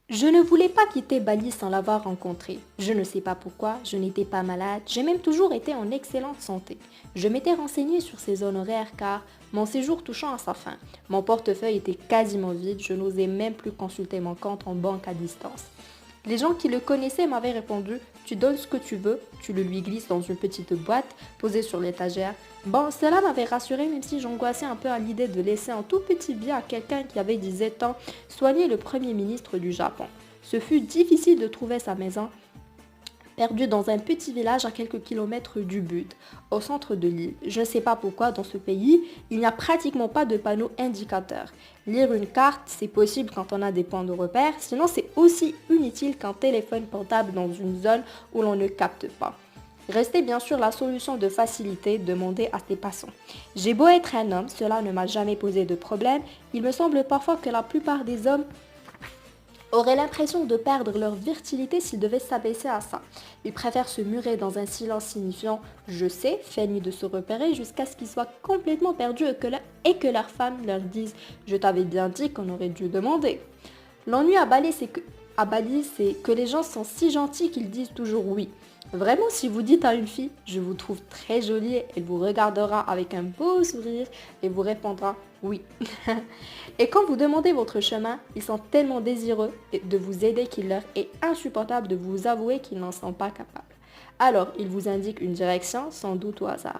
Je ne voulais pas quitter Bali sans l'avoir rencontré. Je ne sais pas pourquoi, je n'étais pas malade, j'ai même toujours été en excellente santé. Je m'étais renseignée sur ses honoraires car mon séjour touchant à sa fin. Mon portefeuille était quasiment vide, je n'osais même plus consulter mon compte en banque à distance. Les gens qui le connaissaient m'avaient répondu: tu donnes ce que tu veux, tu le lui glisses dans une petite boîte posée sur l'étagère. Bon, cela m'avait rassuré même si j'angoissais un peu à l'idée de laisser un tout petit bien à quelqu'un qui avait 17 ans soigner le premier ministre du Japon. Ce fut difficile de trouver sa maison, perdu dans un petit village à quelques kilomètres du but, au centre de l'île. Je ne sais pas pourquoi dans ce pays, il n'y a pratiquement pas de panneaux indicateurs. Lire une carte, c'est possible quand on a des points de repère, sinon c'est aussi inutile qu'un téléphone portable dans une zone où l'on ne capte pas. Restait bien sûr la solution de facilité demandée à ses passants. J'ai beau être un homme, cela ne m'a jamais posé de problème. Il me semble parfois que la plupart des hommes auraient l'impression de perdre leur virginité s'ils devaient s'abaisser à ça. Ils préfèrent se murer dans un silence signifiant «je sais», feigné de se repérer jusqu'à ce qu'ils soient complètement perdus et que leur femme leur dise «je t'avais bien dit qu'on aurait dû demander». L'ennui à Bali, c'est que les gens sont si gentils qu'ils disent toujours oui. Vraiment, si vous dites à une fille «je vous trouve très jolie», elle vous regardera avec un beau sourire et vous répondra oui. Et quand vous demandez votre chemin, ils sont tellement désireux de vous aider qu'il leur est insupportable de vous avouer qu'ils n'en sont pas capables. Alors, ils vous indiquent une direction, sans doute au hasard.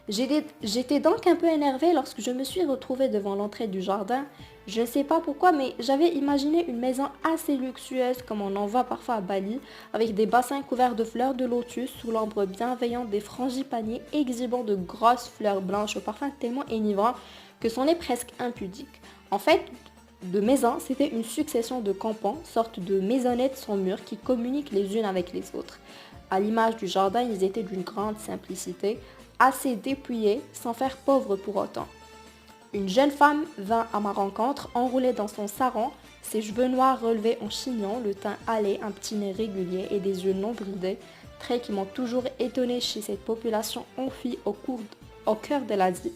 J'étais donc un peu énervée lorsque je me suis retrouvée devant l'entrée du jardin. Je ne sais pas pourquoi, mais j'avais imaginé une maison assez luxueuse comme on en voit parfois à Bali, avec des bassins couverts de fleurs de lotus sous l'ombre bienveillante des frangipaniers exhibant de grosses fleurs blanches au parfum tellement enivrant que c'en est presque impudique. En fait, de maisons, c'était une succession de campements, sorte de maisonnettes sans murs qui communiquent les unes avec les autres. À l'image du jardin, ils étaient d'une grande simplicité, assez dépouillés sans faire pauvre pour autant. Une jeune femme vint à ma rencontre, enroulée dans son sarong, ses cheveux noirs relevés en chignon, le teint hâlé, un petit nez régulier et des yeux non bridés, traits qui m'ont toujours étonnée chez cette population enfuie au cœur de l'Asie.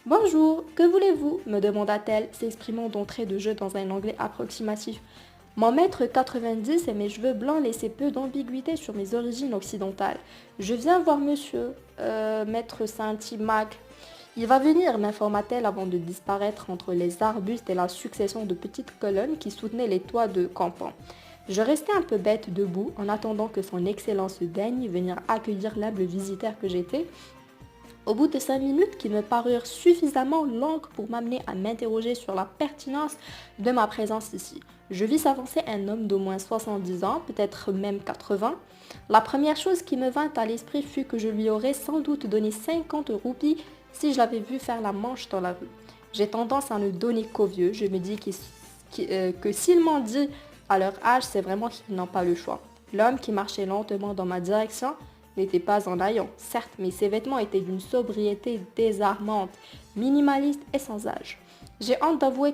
Bonjour, que voulez-vous me demanda-t-elle, s'exprimant d'entrée de jeu dans un anglais approximatif. Mon maître 90 et mes cheveux blancs laissaient peu d'ambiguïté sur mes origines occidentales. Je viens voir monsieur, maître Saint-Timac. Il va venir, m'informa-t-elle avant de disparaître entre les arbustes et la succession de petites colonnes qui soutenaient les toits de campement. Je restais un peu bête debout en attendant que son excellence daigne venir accueillir l'humble visiteur que j'étais. Au bout de 5 minutes qui me parurent suffisamment longues pour m'amener à m'interroger sur la pertinence de ma présence ici, je vis s'avancer un homme d'au moins 70 ans, peut-être même 80. La première chose qui me vint à l'esprit fut que je lui aurais sans doute donné 50 roupies si je l'avais vu faire la manche dans la rue. J'ai tendance à ne donner qu'aux vieux, je me dis que s'ils m'ont dit à leur âge, c'est vraiment qu'ils n'ont pas le choix. L'homme qui marchait lentement dans ma direction n'était pas en haillons, certes, mais ses vêtements étaient d'une sobriété désarmante, minimaliste et sans âge. J'ai honte d'avouer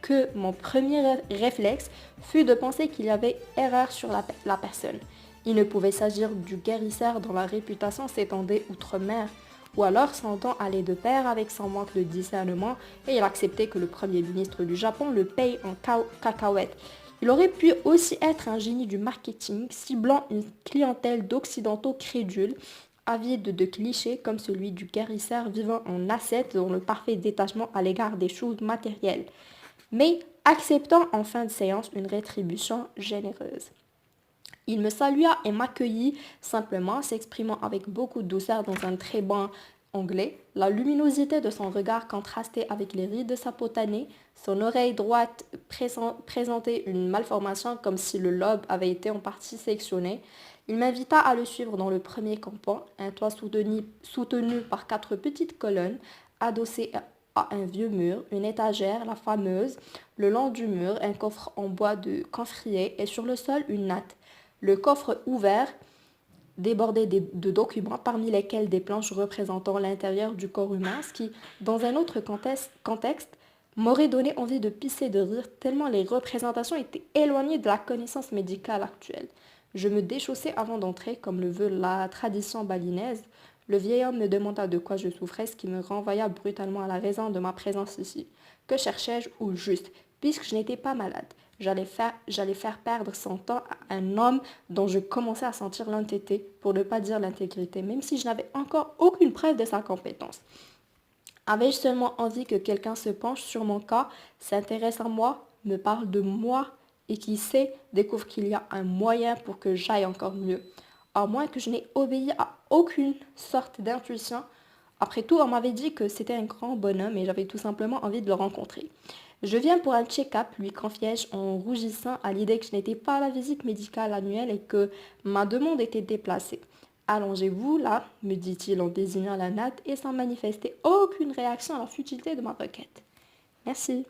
que mon premier réflexe fut de penser qu'il y avait erreur sur la personne. Il ne pouvait s'agir du guérisseur dont la réputation s'étendait outre-mer, ou alors son don allait de pair avec son manque de discernement et il acceptait que le premier ministre du Japon le paye en cacahuètes. Il aurait pu aussi être un génie du marketing, ciblant une clientèle d'occidentaux crédules, avides de clichés comme celui du guérisseur vivant en ascète dans le parfait détachement à l'égard des choses matérielles, mais acceptant en fin de séance une rétribution généreuse. Il me salua et m'accueillit simplement, s'exprimant avec beaucoup de douceur dans un très bon anglais. La luminosité de son regard contrastait avec les rides de sa peau tannée. Son oreille droite présentait une malformation comme si le lobe avait été en partie sectionné. Il m'invita à le suivre dans le premier campement, un toit soutenu par 4 petites colonnes, adossées à un vieux mur, une étagère, la fameuse, le long du mur, un coffre en bois de camphrier et sur le sol une natte. Le coffre ouvert débordait de documents, parmi lesquels des planches représentant l'intérieur du corps humain, ce qui, dans un autre contexte, m'aurait donné envie de pisser de rire, tellement les représentations étaient éloignées de la connaissance médicale actuelle. Je me déchaussai avant d'entrer, comme le veut la tradition balinaise. Le vieil homme me demanda de quoi je souffrais, ce qui me renvoya brutalement à la raison de ma présence ici. Que cherchais-je au juste, puisque je n'étais pas malade? j'allais faire perdre son temps à un homme dont je commençais à sentir l'entêté, pour ne pas dire l'intégrité, même si je n'avais encore aucune preuve de sa compétence. Avais-je seulement envie que quelqu'un se penche sur mon cas, s'intéresse à moi, me parle de moi et qui sait, découvre qu'il y a un moyen pour que j'aille encore mieux. À moins que je n'ai obéi à aucune sorte d'intuition. Après tout, on m'avait dit que c'était un grand bonhomme et j'avais tout simplement envie de le rencontrer. Je viens pour un check-up, lui confiai-je en rougissant à l'idée que je n'étais pas à la visite médicale annuelle et que ma demande était déplacée. Allongez-vous là, me dit-il en désignant la natte et sans manifester aucune réaction à la futilité de ma requête. Merci.